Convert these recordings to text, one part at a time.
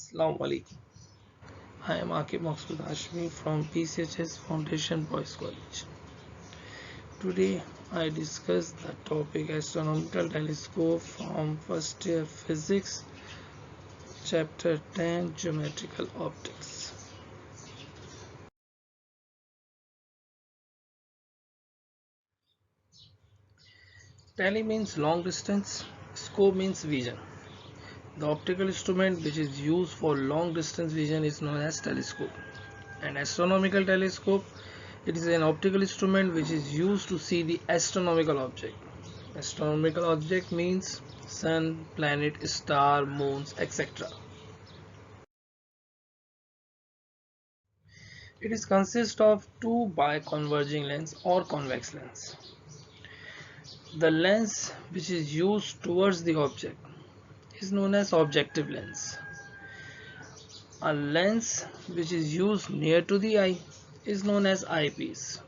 Assalamu alaikum. I am Akib Maqsood Hashmi from PCHS Foundation Boys College. Today I discuss the topic astronomical telescope from first year physics, chapter 10 geometrical optics. Tele means long distance, scope means vision. The optical instrument which is used for long distance vision is known as telescope. An astronomical telescope, it is an optical instrument which is used to see the astronomical object. Astronomical object means sun, planet, star, moons, etc. It is consist of two biconverging lens or convex lens. The lens which is used towards the object is known as objective lens. A lens which is used near to the eye is known as eyepiece.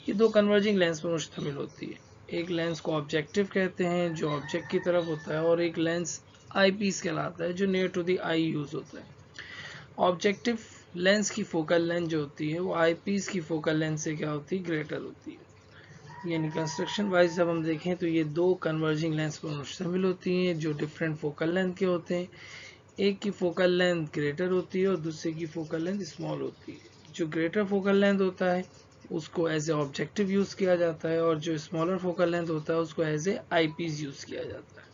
ये दो converging lens पर मुश्तमिल होती है. एक lens को objective कहते हैं जो ऑब्जेक्ट की तरफ होता है और एक लेंस आई पीस कहलाता है जो near to the eye use होता है. ऑब्जेक्टिव लेंस की फोकल लेंथ जो होती है वो आई पीस की फोकल लेंथ से क्या होती है, ग्रेटर होती है. यानी कंस्ट्रक्शन वाइज जब हम देखें तो ये दो कन्वर्जिंग लेंस पर मुश्तमिल होती हैं जो डिफरेंट फोकल लेंथ के होते हैं. एक की फोकल लेंथ ग्रेटर होती है और दूसरे की फोकल लेंथ स्मॉल होती है. जो ग्रेटर फोकल लेंथ होता है उसको एज ए ऑब्जेक्टिव यूज किया जाता है और जो स्मॉलर फोकल लेंथ होता है उसको एज ए आईपीस यूज किया जाता है.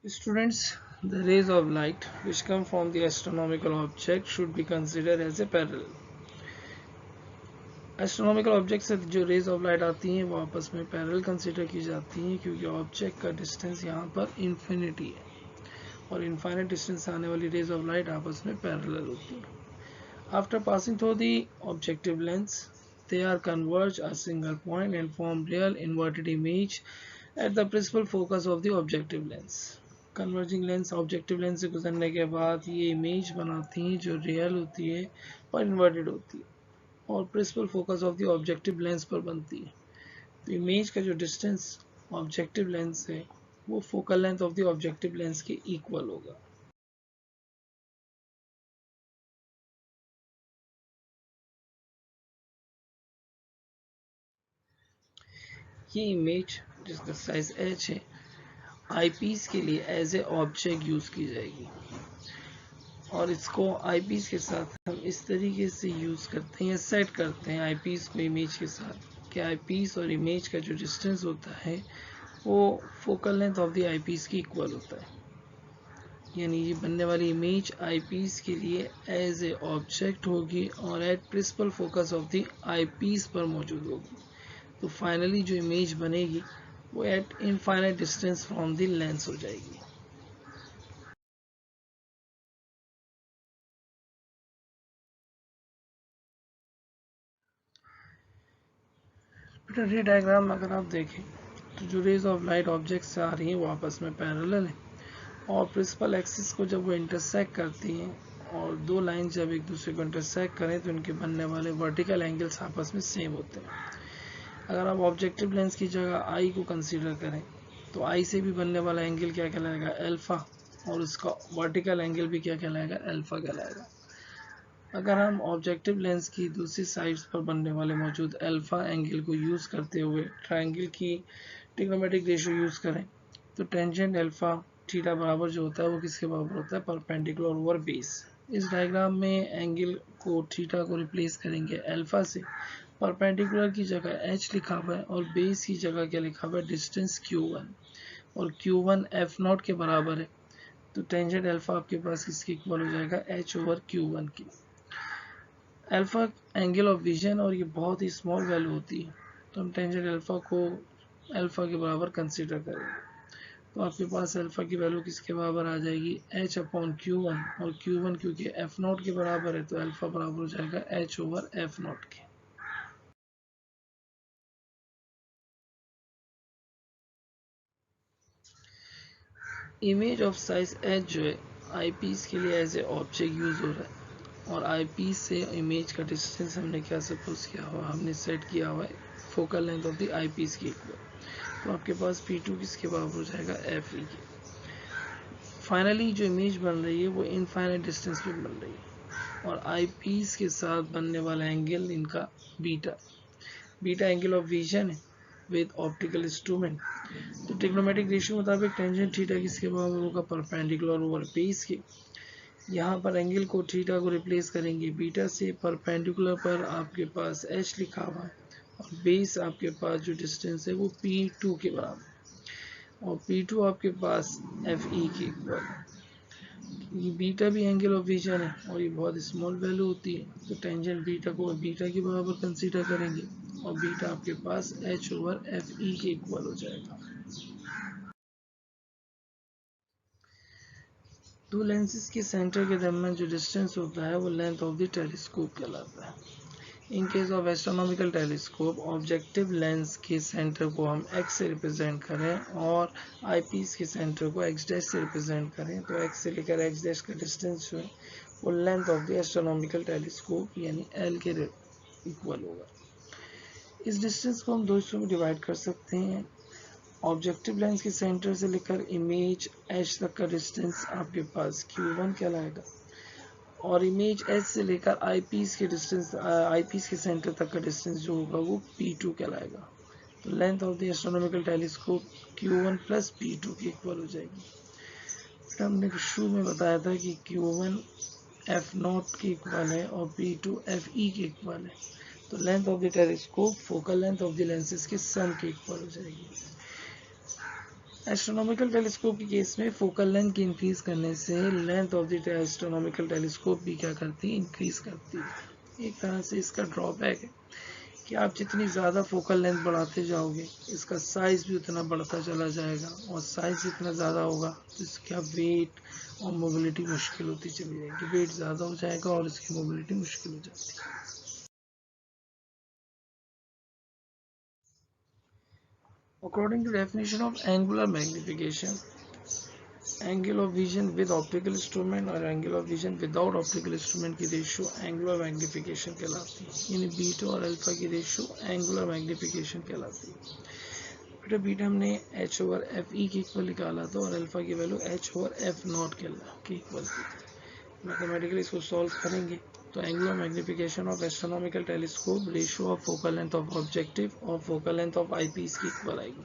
Students, the rays of light which come from the astronomical object should be considered as a parallel. Astronomical object से जो रेज ऑफ लाइट आती हैं वो आपस में पैरेलल कंसीडर की जाती हैं क्योंकि ऑब्जेक्ट का डिस्टेंस यहाँ पर इन्फिनिटी है और इनफाइनाइट डिस्टेंस से आने वाली रेज ऑफ लाइट आपस में पैरेलल होती हैं. After passing through the objective lens they are converge a single point and form real inverted image at the principal focus of the objective lens. Converging lens objective lens से गुजरने के बाद ये image बनाती हैं जो रियल होती है और इन्वर्टेड होती है और principal focus of the objective lens पर बनती है. तो इमेज का जो डिस्टेंस ऑब्जेक्टिव लेंस है वो focal length of the objective lens के इक्वल होगा. ये इमेज जिसका साइज h है आईपीस के लिए एज ए ऑब्जेक्ट यूज की जाएगी और इसको आईपीस के साथ हम इस तरीके से यूज करते हैं या सेट करते हैं आईपीस को इमेज के साथ कि आईपीस और इमेज का जो डिस्टेंस होता है वो focal length of the eyepiece की इक्वल होता है. यानी ये बनने वाली इमेज आईपीस के लिए एज ए ऑब्जेक्ट होगी और at principal focus of the eyepiece पर मौजूद होगी. तो फाइनली जो इमेज बनेगी वो at infinite distance from the lens हो जाएगी. बेटा ये डायग्राम अगर आप देखें तो जो रेज ऑफ लाइट ऑब्जेक्ट से आ रही हैं वो आपस में पैरेलल है और प्रिंसिपल एक्सिस को जब वो इंटरसेक्ट करती हैं और दो लाइन जब एक दूसरे को इंटरसेक्ट करें तो इनके बनने वाले वर्टिकल एंगल्स आपस में सेम होते हैं. अगर आप ऑब्जेक्टिव लेंस की जगह आई को कंसीडर करें तो आई से भी बनने वाला एंगल क्या कहलाएगा, अल्फा, और उसका वर्टिकल एंगल भी क्या कहलाएगा, अल्फा कहलाएगा. अगर हम ऑब्जेक्टिव लेंस की दूसरी साइड्स पर बनने वाले मौजूद अल्फा एंगल को यूज़ करते हुए ट्रायंगल की ट्रिग्नोमेट्रिक रेशियो यूज़ करें तो टेंजेंट अल्फा थीटा बराबर जो होता है वो किसके बराबर होता है, परपेंडिकुलर ओवर बेस. इस डायग्राम में एंगल को थीटा को रिप्लेस करेंगे अल्फा से. परपेंडिकुलर की जगह h लिखा हुआ है और बेस की जगह क्या लिखा हुआ है, डिस्टेंस q1, और q1 f नॉट के बराबर है. तो टेंजेंट अल्फा आपके पास किसके इक्वल हो जाएगा, h ओवर q1 की. अल्फा एंगल ऑफ विजन और ये बहुत ही स्मॉल वैल्यू होती है तो हम टेंजेंट अल्फा को अल्फा के बराबर कंसीडर करेंगे. तो आपके पास अल्फा की वैल्यू किसके बराबर आ जाएगी, h अपॉन q1, और q1 क्योंकि f नॉट के बराबर है तो अल्फा बराबर हो जाएगा h ओवर f नॉट के. इमेज ऑफ साइज h जो है आईपीस के लिए एज ए ऑब्जेक्ट यूज हो रहा है और आईपीस से इमेज का डिस्टेंस हमने क्या सपोज किया हुआ, हमने सेट किया हुआ है focal length of the eyepiece के इक्वल। तो आपके पास P2 किसके बराबर हो जाएगा, FE के। फाइनली जो इमेज बन रही है वो इनफाइनाइट डिस्टेंस पे बन रही है और आईपीस के साथ बनने वाला एंगल इनका beta beta angle of vision है विद ऑप्टिकल इंस्ट्रूमेंट। तो ट्रिग्नोमेट्रिक रेशियो मुताबिक टेंजेंट थीटा किसके बराबर होगा, परपेंडिकुलर ओवर बेस के। यहाँ पर एंगल को थीटा को रिप्लेस करेंगे बीटा से, परपेंडिकुलर पर आपके पास h लिखा हुआ है और बेस आपके पास जो डिस्टेंस है वो P2 के बराबर और P2 आपके पास FE के इक्वल है। ये बीटा भी एंगल ऑफ विजन है और ये बहुत स्मॉल वैल्यू होती है, तो टेंजेंट बीटा को बीटा के बराबर कंसीडर करेंगे और बीटा आपके पास H/FE के इक्वल हो जाएगा। दो लेंसेज के सेंटर के दरमियान जो डिस्टेंस होता है वो लेंथ ऑफ द टेलीस्कोप कहलाता है। In case of astronomical telescope objective lens के सेंटर को हम x से रिप्रेजेंट करें और आईपीस के सेंटर को x डैश से रिप्रेजेंट करें तो x से लेकर x डैश का डिस्टेंस जो है वो length of the astronomical telescope यानी L के इक्वल होगा। इस डिस्टेंस को हम दो हिस्सों में डिवाइड कर सकते हैं। ऑब्जेक्टिव लेंस के सेंटर से लेकर इमेज h तक का डिस्टेंस आपके पास Q1 कहलाएगा और इमेज h से लेकर आईपीस के डिस्टेंस आईपीस के सेंटर तक का डिस्टेंस जो होगा वो P2 कहलाएगा। तो length of the astronomical telescope Q1 plus P2 की इक्वल हो जाएगी। फिर हमने शुरू में बताया था कि Q1 F0 के इक्वल है और P2 FE के इक्वल है। तो length of the telescope focal length of the lenses के सम के इक्वल हो जाएगी। एस्ट्रोनॉमिकल टेलीस्कोप के केस में फोकल लेंथ की इंक्रीज करने से length of the astronomical telescope भी क्या करती है, इंक्रीज करती है। एक तरह से इसका ड्रॉबैक है कि आप जितनी ज़्यादा फोकल लेंथ बढ़ाते जाओगे इसका साइज़ भी उतना बढ़ता चला जाएगा और साइज़ जितना ज़्यादा होगा तो इसका वेट और मोबिलिटी मुश्किल होती चली जाएगी। वेट ज़्यादा हो जाएगा और इसकी मोबिलिटी मुश्किल हो जाती है। According to definition of angular magnification, angle of vision with optical instrument और angle of vision without optical instrument की रेशियो angular magnification कहलाती है। यानी बीटा और अल्फा की रेशियो angular magnification कहलाती है। बेटा बीटा हमने H/FE के इक्वल निकाला था और अल्फा की वैल्यू H/F0 के इक्वल थी। मैथमेटिकली इसको सॉल्व करेंगे तो angular magnification of astronomical telescope ratio of focal length of objective और फोकल लेंथ ऑफ आईपीस की इक्वल आएगी।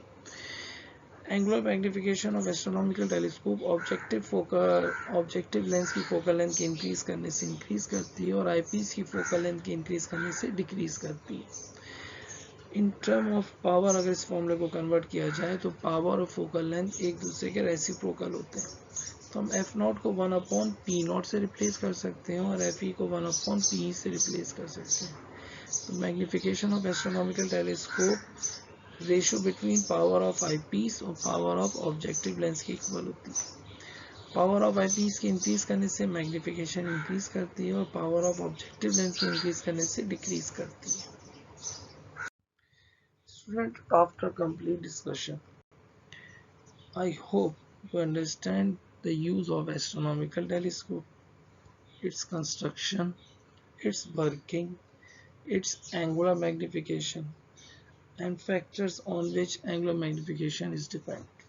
Angular magnification of astronomical telescope objective lens की फोकल लेंथ की इंक्रीज करने से इंक्रीज करती है और आईपीस की फोकल लेंथ की इंक्रीज करने से डिक्रीज करती है। इन टर्म ऑफ पावर अगर इस फॉर्मूले को कन्वर्ट किया जाए तो पावर और फोकल लेंथ एक दूसरे के रेसिप्रोकल होते हैं। तो हम F0 को 1/P0 से रिप्लेस कर सकते हैं और FE को 1/P से रिप्लेस कर सकते हैं। तो magnification of astronomical telescope ratio between power of eyepiece और पावर ऑफ ऑब्जेक्टिव लेंस की इक्वल होती है। पावर ऑफ आईपीस की इंक्रीज करने से मैग्निफिकेशन इंक्रीज करती है और पावर ऑफ ऑब्जेक्टिव लेंस की इंक्रीज करने से डिक्रीज करती है। Student, after complete discussion, I hope you understand the use of astronomical telescope, its construction, its working, its angular magnification, and factors on which angular magnification is dependent.